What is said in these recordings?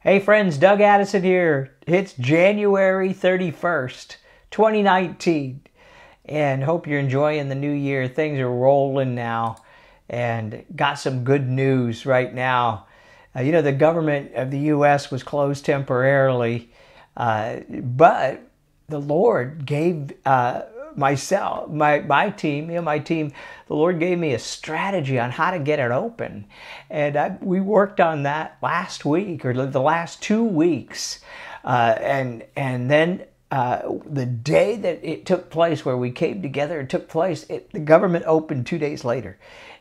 Hey friends, Doug Addison here. It's January 31st, 2019, and hope you're enjoying the new year. Things are rolling now, and got some good news right now. The government of the U.S. was closed temporarily, but the Lord gave my team, the Lord gave me a strategy on how to get it open. And we worked on that last week, or the last 2 weeks. And then the day that it took place, where we came together, the government opened 2 days later.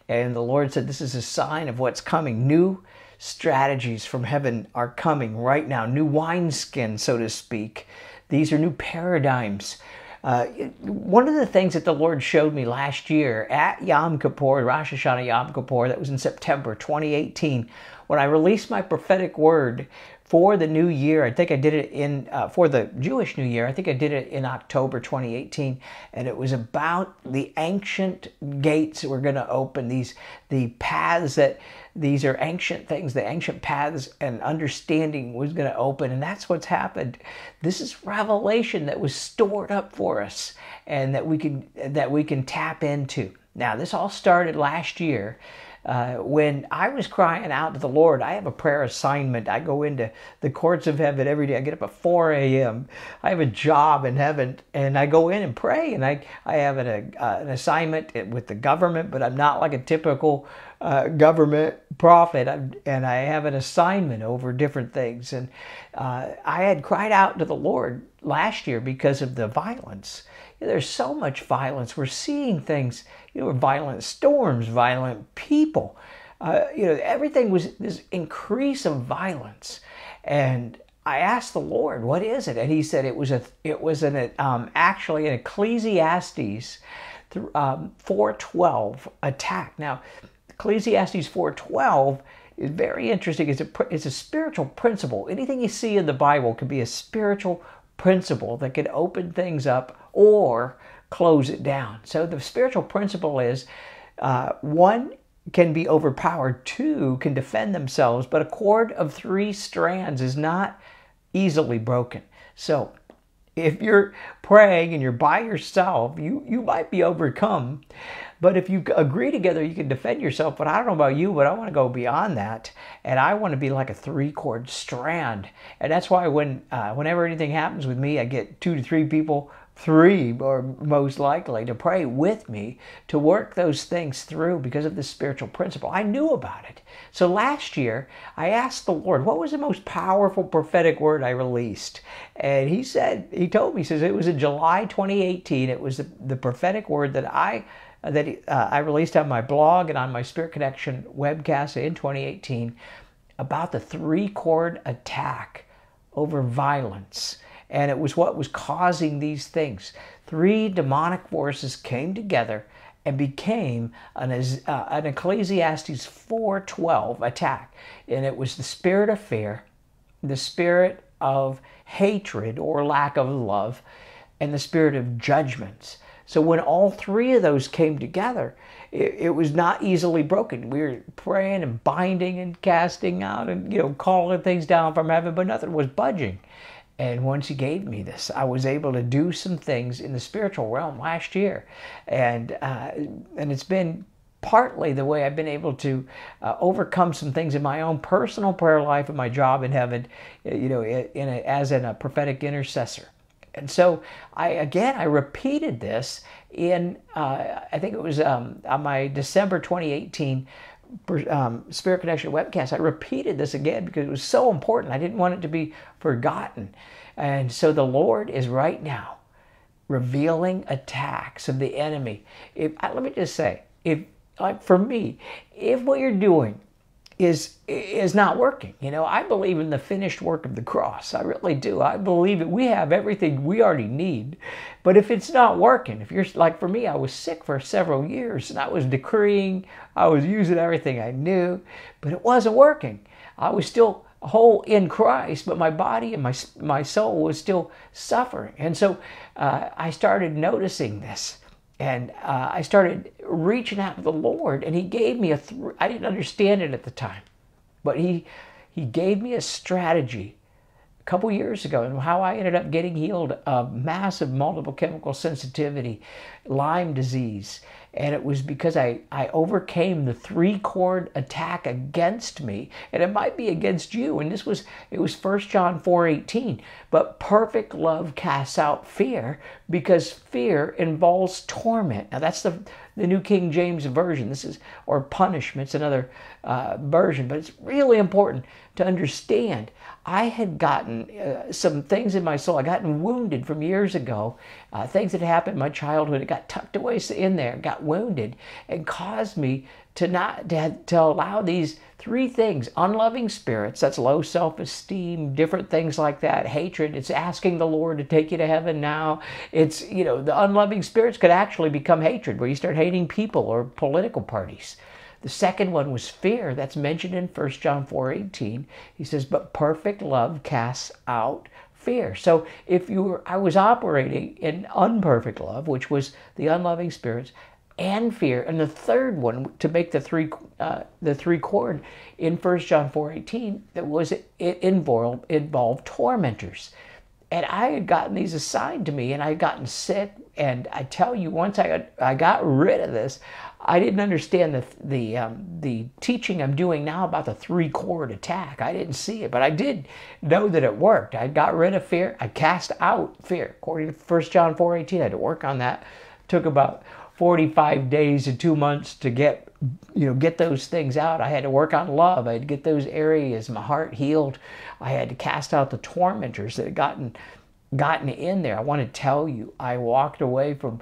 And the Lord said, this is a sign of what's coming. New strategies from heaven are coming right now. New wineskin, so to speak. These are new paradigms. One of the things that the Lord showed me last year at Yom Kippur, Rosh Hashanah Yom Kippur, that was in September 2018, when I released my prophetic word for the new year. I think I did it for the Jewish New Year. I think I did it in October 2018, and it was about the ancient gates that were going to open, the paths these are ancient things, the ancient paths and understanding was going to open, and that's what's happened. This is revelation that was stored up for us, and that we can tap into. Now, this all started last year. When I was crying out to the Lord. I have a prayer assignment. I go into the courts of heaven every day. I get up at 4 a.m. I have a job in heaven, and I go in and pray. And I have an assignment with the government, but I'm not like a typical government prophet. And I have an assignment over different things. And I had cried out to the Lord last year because of the violence. There's so much violence. We're seeing things, violent storms, violent people. Everything was this increase of violence. And I asked the Lord, what is it? And he said it was actually an Ecclesiastes 4:12 attack. Now, Ecclesiastes 4:12 is very interesting. It's a spiritual principle. Anything you see in the Bible could be a spiritual principle that can open things up or close it down. So the spiritual principle is, one can be overpowered, two can defend themselves, but a cord of 3 strands is not easily broken. So if you're praying and you're by yourself, you might be overcome. But if you agree together, you can defend yourself. But I don't know about you, but I want to go beyond that. And I want to be like a 3-cord strand. And that's why whenever anything happens with me, I get 2 to 3 people, 3 or most likely, to pray with me to work those things through because of the spiritual principle. I knew about it. So last year, I asked the Lord, what was the most powerful prophetic word I released? And he told me, it was in July 2018. It was the prophetic word that I released on my blog and on my Spirit Connection webcast in 2018 about the 3-cord attack over violence. And it was what was causing these things. 3 demonic forces came together and became an Ecclesiastes 4:12 attack. And it was the spirit of fear, the spirit of hatred or lack of love, and the spirit of judgments. So when all 3 of those came together, it was not easily broken. We were praying and binding and casting out and calling things down from heaven, but nothing was budging. And once he gave me this, I was able to do some things in the spiritual realm last year, and it's been partly the way I've been able to overcome some things in my own personal prayer life and my job in heaven, as a prophetic intercessor. And so I repeated this in, I think it was on my December 2018 Spirit Connection webcast. I repeated this again because it was so important. I didn't want it to be forgotten. And so the Lord is right now revealing attacks of the enemy. Let me just say, for me, if what you're doing is not working. I believe in the finished work of the cross. I really do. I believe that we have everything we already need. But if it's not working, if you're like for me, I was sick for several years and I was decreeing, I was using everything I knew, but it wasn't working. I was still whole in Christ, but my body and my soul was still suffering. And so I started noticing this. And I started reaching out to the Lord, and he gave me I didn't understand it at the time, but he he gave me a strategy a couple years ago, and how I ended up getting healed of massive multiple chemical sensitivity, Lyme disease. And it was because I overcame the 3-chord attack against me, and it might be against you. And it was 1 John 4:18. But perfect love casts out fear, because fear involves torment. Now that's the New King James Version. Or punishment's another version, but it's really important to understand. I had gotten some things in my soul. I gotten wounded from years ago. Things that happened in my childhood. It got tucked away in there, got wounded, and caused me to allow these 3 things: unloving spirits, that's low self-esteem, different things like that, hatred. It's asking the Lord to take you to heaven now. It's, the unloving spirits could actually become hatred, where you start hating people or political parties. The second one was fear. That's mentioned in 1 John 4:18. He says, but perfect love casts out fear. So I was operating in unperfect love, which was the unloving spirits, and fear. And the third one, to make the 3 chord in 1 John 4:18, it involved tormentors. And I had gotten these assigned to me, and I had gotten sick. And I tell you, once I got rid of this, I didn't understand the teaching I'm doing now about the 3-chord attack. I didn't see it, but I did know that it worked. I got rid of fear. I cast out fear. According to 1 John 4:18, I had to work on that. It took about 45 days to 2 months to get those things out. I had to work on love. I had to get those areas, my heart healed. I had to cast out the tormentors that had gotten in there. I want to tell you, I walked away from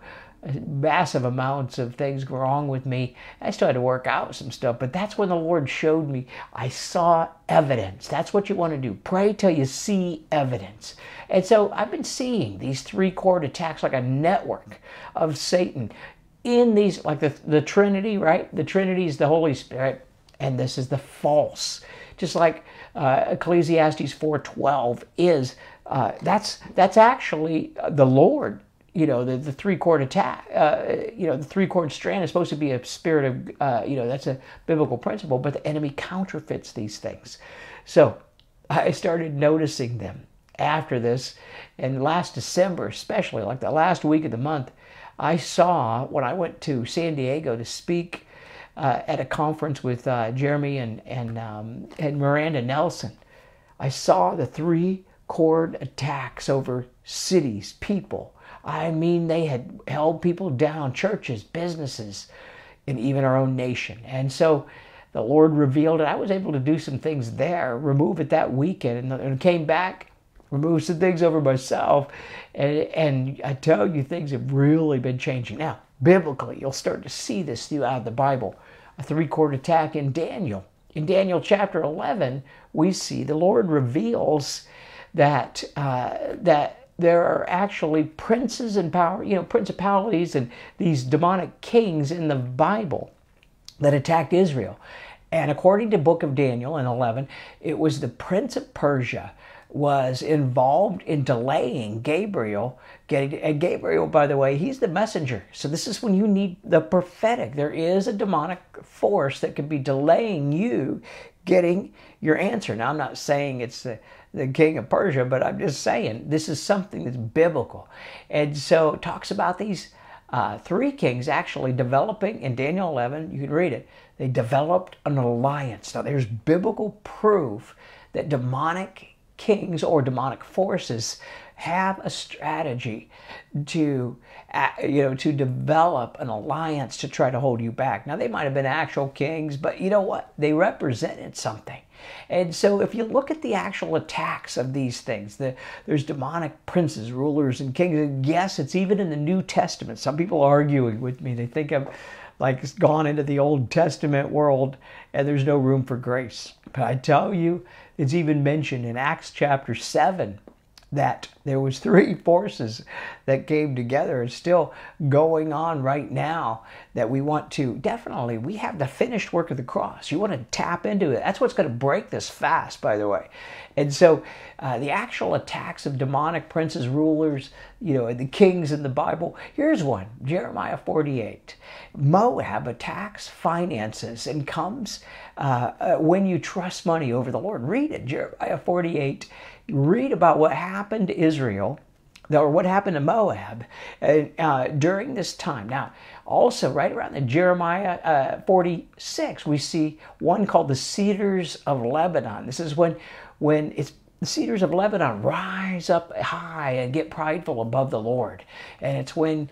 massive amounts of things wrong with me. I still had to work out some stuff, but that's when the Lord showed me. I saw evidence. That's what you want to do. Pray till you see evidence. And so I've been seeing these 3-chord attacks like a network of Satan in these, like the Trinity, right? The Trinity is the Holy Spirit, and this is the false. Just like Ecclesiastes 4:12 is, that's actually the Lord. The 3-chord attack, the 3-chord strand is supposed to be a spirit of, that's a biblical principle, but the enemy counterfeits these things. So I started noticing them after this, and last December, especially, like the last week of the month, I saw, when I went to San Diego to speak at a conference with Jeremy and Miranda Nelson, I saw the 3-chord attacks over cities, people. I mean, they had held people down, churches, businesses, and even our own nation. And so the Lord revealed it. I was able to do some things there, remove it that weekend, and came back, remove some things over myself. And I tell you, things have really been changing. Now, biblically, you'll start to see this throughout the Bible. A 3-chord attack in Daniel. In Daniel chapter 11, we see the Lord reveals that there are actually princes and power, principalities and these demonic kings in the Bible that attacked Israel. And according to book of Daniel in 11, it was the prince of Persia was involved in delaying Gabriel getting, and Gabriel, by the way, he's the messenger. So this is when you need the prophetic. There is a demonic force that could be delaying you getting your answer. Now, I'm not saying it's the king of Persia, but I'm just saying this is something that's biblical. And so it talks about these 3 kings actually developing in Daniel 11. You can read it. They developed an alliance. Now, there's biblical proof that demonic kings or demonic forces have a strategy to develop an alliance to try to hold you back. Now, they might have been actual kings, but you know what? They represented something. And so if you look at the actual attacks of these things, there's demonic princes, rulers, and kings. And yes, it's even in the New Testament. Some people are arguing with me. They think I'm like gone into the Old Testament world and there's no room for grace. But I tell you, it's even mentioned in Acts chapter 7 that There was three forces that came together and still going on right now that we want to, definitely, we have the finished work of the cross. You want to tap into it. That's what's going to break this fast, by the way. And so the actual attacks of demonic princes, rulers, the kings in the Bible. Here's one, Jeremiah 48. Moab attacks finances and comes when you trust money over the Lord. Read it, Jeremiah 48. Read about what happened to Israel, or what happened to Moab during this time. Now, also right around the Jeremiah 46, we see one called the Cedars of Lebanon. This is when it's the cedars of Lebanon rise up high and get prideful above the Lord. And it's when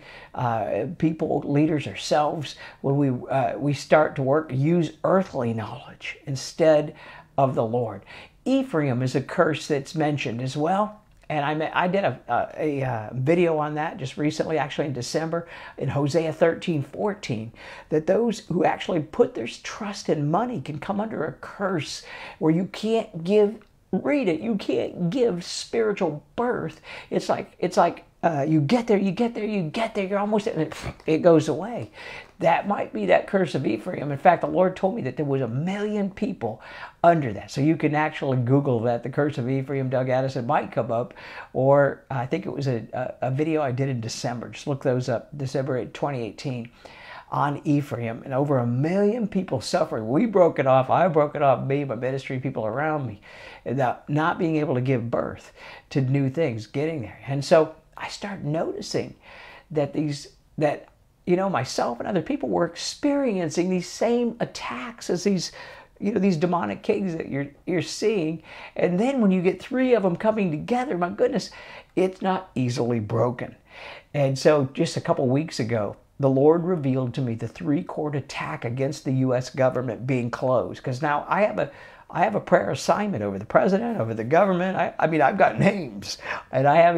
people, leaders ourselves, when we start to use earthly knowledge instead of the Lord. Ephraim is a curse that's mentioned as well. And I did a video on that just recently, actually in December, in Hosea 13:14, that those who actually put their trust in money can come under a curse where you can't give, read it, you can't give spiritual birth. It's like you get there, you're almost there, and it goes away. That might be that curse of Ephraim. In fact, the Lord told me that there was 1 million people under that. So you can actually Google that, the curse of Ephraim. Doug Addison might come up. Or I think it was a video I did in December. Just look those up, December 8, 2018, on Ephraim. And over 1 million people suffering. We broke it off. I broke it off, me, my ministry, people around me. And not being able to give birth to new things, getting there. And so I started noticing that myself and other people were experiencing these same attacks as these demonic kings that you're seeing. And then when you get three of them coming together, my goodness, it's not easily broken. And so just a couple weeks ago, the Lord revealed to me the three-chord attack against the U.S. government being closed. Because now I have a prayer assignment over the president, over the government. I've got names, and I have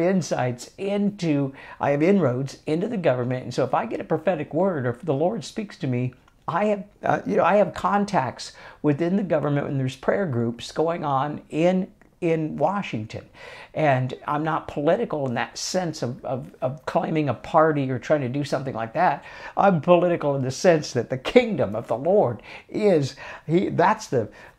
inroads into the government. And so if I get a prophetic word, or if the Lord speaks to me, I have contacts within the government, and there's prayer groups going on in Washington. And I'm not political in that sense of claiming a party or trying to do something like that. I'm political in the sense that the kingdom of the Lord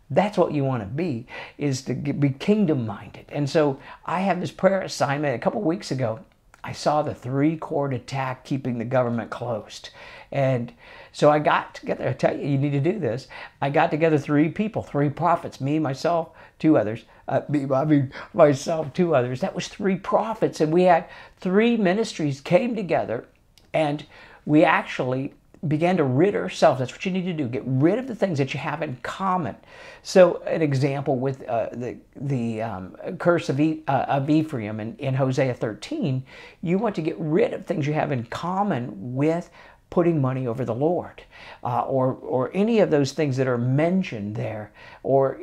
that's what you want to be, is to be kingdom-minded. And so I have this prayer assignment. A couple weeks ago, I saw the three-chord attack keeping the government closed. And so I got together. I tell you, you need to do this. I got together three people, three prophets, me, myself, two others. Myself, two others. That was three prophets. And we had three ministries came together, and we actually began to rid ourselves. That's what you need to do. Get rid of the things that you have in common. So an example with the curse of Ephraim in Hosea 13, you want to get rid of things you have in common with putting money over the Lord, or any of those things that are mentioned there, or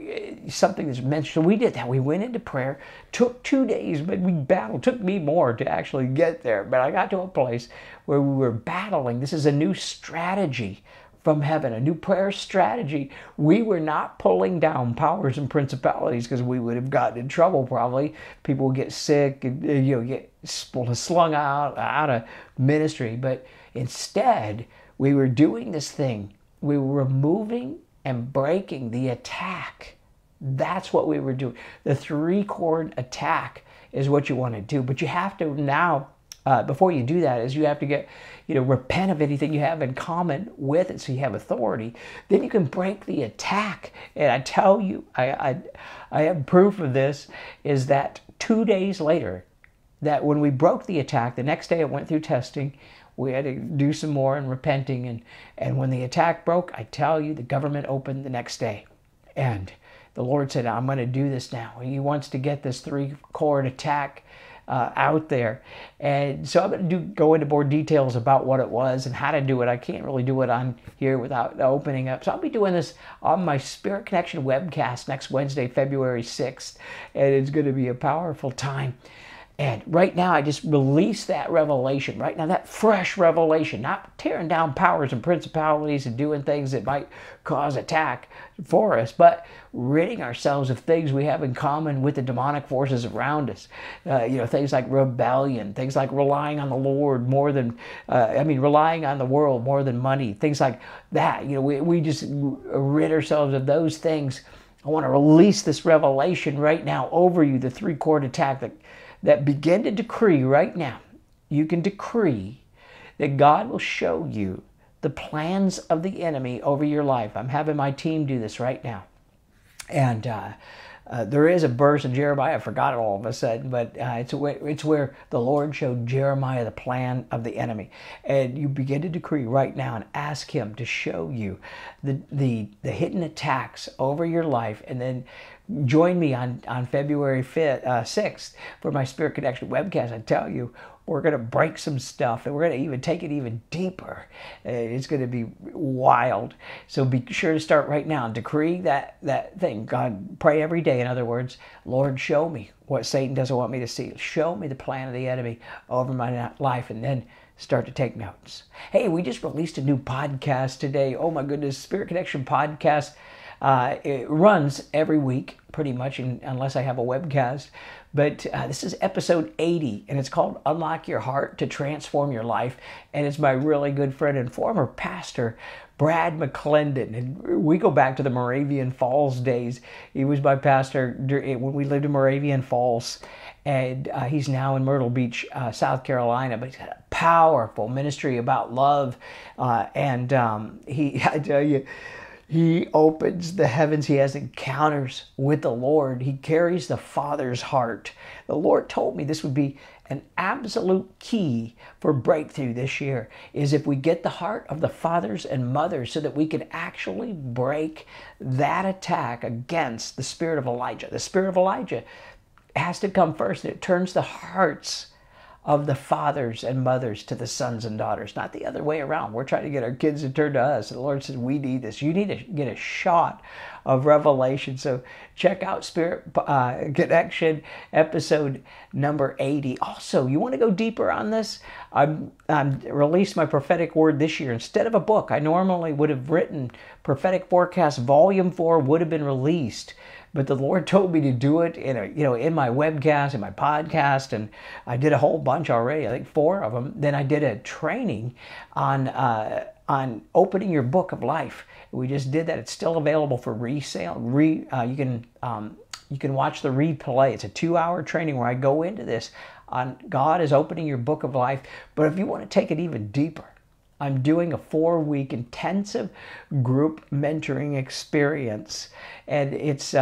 something that's mentioned. So we did that. We went into prayer. Took 2 days, but we battled. Took me more to actually get there. But I got to a place where we were battling. This is a new strategy from heaven, a new prayer strategy. We were not pulling down powers and principalities, because we would have gotten in trouble probably. People would get sick and get slung out of ministry. But instead, we were doing this thing. We were removing and breaking the attack. That's what we were doing. The three-chord attack is what you want to do. But you have to now, before you do that, is you have to get, repent of anything you have in common with it, so you have authority. Then you can break the attack. And I tell you, I have proof of this, is that 2 days later, that when we broke the attack, the next day it went through testing. We had to do some more and repenting. And when the attack broke, I tell you, the government opened the next day. And the Lord said, I'm going to do this now. He wants to get this three-chord attack out there. And so I'm going to go into more details about what it was and how to do it. I can't really do it on here without opening up. So I'll be doing this on my Spirit Connection webcast next Wednesday, February 6th. And it's going to be a powerful time. And right now, I just release that revelation. Right now, that fresh revelation, not tearing down powers and principalities and doing things that might cause attack for us, but ridding ourselves of things we have in common with the demonic forces around us. Things like rebellion, things like relying on the Lord more than, relying on the world more than money, things like that. We just rid ourselves of those things. I want to release this revelation right now over you, the three-chord attack that begin to decree right now. You can decree that God will show you the plans of the enemy over your life. I'm having my team do this right now. And there is a verse in Jeremiah, I forgot it all of a sudden, but it's where the Lord showed Jeremiah the plan of the enemy. And you begin to decree right now and ask him to show you the hidden attacks over your life. And then join me on February 6th for my Spirit Connection webcast. I tell you, we're going to break some stuff, and we're going to even take it even deeper. It's going to be wild. So be sure to start right now and decree that thing. God, pray every day. In other words, Lord, show me what Satan doesn't want me to see. Show me the plan of the enemy over my life, and then start to take notes. Hey, we just released a new podcast today. Oh my goodness, Spirit Connection podcast. It runs every week, pretty much, unless I have a webcast. But this is episode 80, and it's called Unlock Your Heart to Transform Your Life. And it's my really good friend and former pastor, Brad McClendon. And we go back to the Moravian Falls days. He was my pastor when we lived in Moravian Falls. And he's now in Myrtle Beach, South Carolina. But he's got a powerful ministry about love. I tell you, he opens the heavens. He has encounters with the Lord. He carries the Father's heart. The Lord told me this would be an absolute key for breakthrough this year, is if we get the heart of the fathers and mothers so that we can actually break that attack against the spirit of Elijah. The spirit of Elijah has to come first, and it turns the hearts of the fathers and mothers to the sons and daughters, not the other way around. We're trying to get our kids to turn to us. And the Lord says, we need this. You need to get a shot of revelation. So check out Spirit Connection episode number 80. Also, you want to go deeper on this? I released my prophetic word this year. Instead of a book, I normally would have written Prophetic Forecast Volume 4 would have been released. But the Lord told me to do it in my webcast, in my podcast, and I did a whole bunch already. I think 4 of them. Then I did a training on opening your book of life. We just did that. It's still available for resale. You can watch the replay. It's a 2-hour training where I go into this on God is opening your book of life. But if you want to take it even deeper, I'm doing a 4-week intensive group mentoring experience, and it's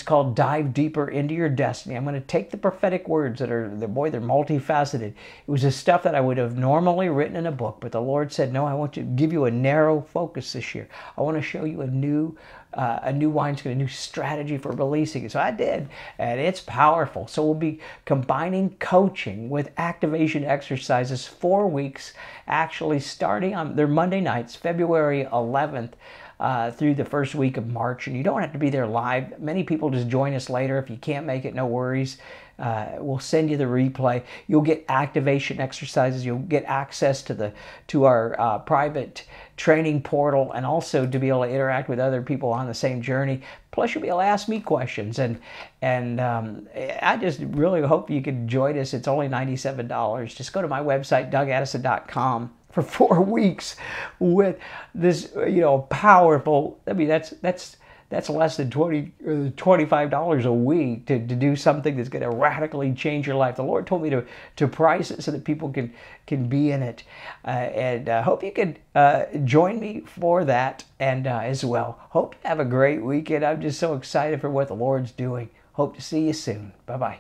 called Dive Deeper into Your Destiny. I'm going to take the prophetic words they're multifaceted. It was the stuff that I would have normally written in a book, but the Lord said, no, I want to give you a narrow focus this year. I want to show you a new wineskin, a new strategy for releasing it. So I did, and it's powerful. So we'll be combining coaching with activation exercises, 4 weeks, actually starting on their Monday nights, February 11th. Through the first week of March. And you don't have to be there live. Many people just join us later. If you can't make it, no worries. We'll send you the replay. You'll get activation exercises. You'll get access to our private training portal, and also to be able to interact with other people on the same journey. Plus, you'll be able to ask me questions. And I just really hope you can join us. It's only $97. Just go to my website, DougAddison.com. For 4 weeks with this, powerful. I mean, that's less than $25 a week to do something that's going to radically change your life. The Lord told me to price it so that people can be in it, and hope you can join me for that and as well. Hope you have a great weekend. I'm just so excited for what the Lord's doing. Hope to see you soon. Bye bye.